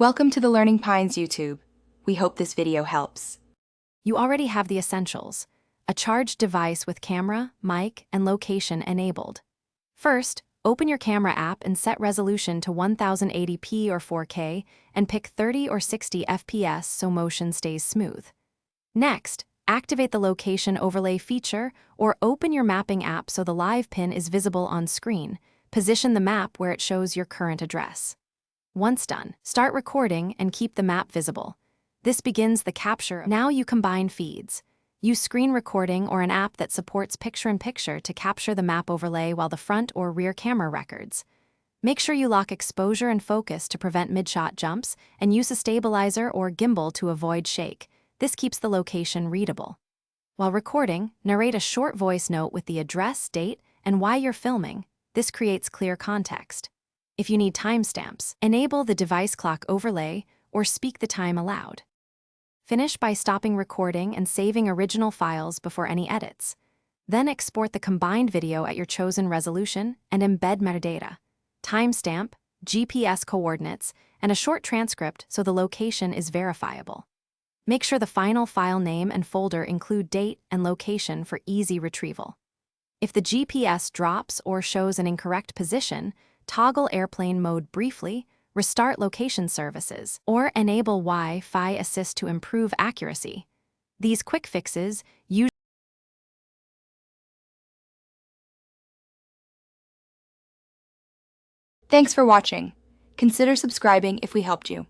Welcome to the Learning Pines YouTube. We hope this video helps. You already have the essentials: a charged device with camera, mic, and location enabled. First, open your camera app and set resolution to 1080p or 4K and pick 30 or 60 FPS so motion stays smooth. Next, activate the location overlay feature or open your mapping app so the live pin is visible on screen. Position the map where it shows your current address. Once done, start recording and keep the map visible. This begins the capture. Now you combine feeds. Use screen recording or an app that supports picture-in-picture to capture the map overlay while the front or rear camera records. Make sure you lock exposure and focus to prevent mid-shot jumps and use a stabilizer or gimbal to avoid shake. This keeps the location readable. While recording, narrate a short voice note with the address, date, and why you're filming. This creates clear context. If you need timestamps, enable the device clock overlay or speak the time aloud. Finish by stopping recording and saving original files before any edits. Then export the combined video at your chosen resolution and embed metadata, timestamp, GPS coordinates, and a short transcript so the location is verifiable. Make sure the final file name and folder include date and location for easy retrieval. If the GPS drops or shows an incorrect position, toggle airplane mode briefly, restart location services, or enable Wi-Fi assist to improve accuracy. These quick fixes usually. Thanks for watching. Consider subscribing if we helped you.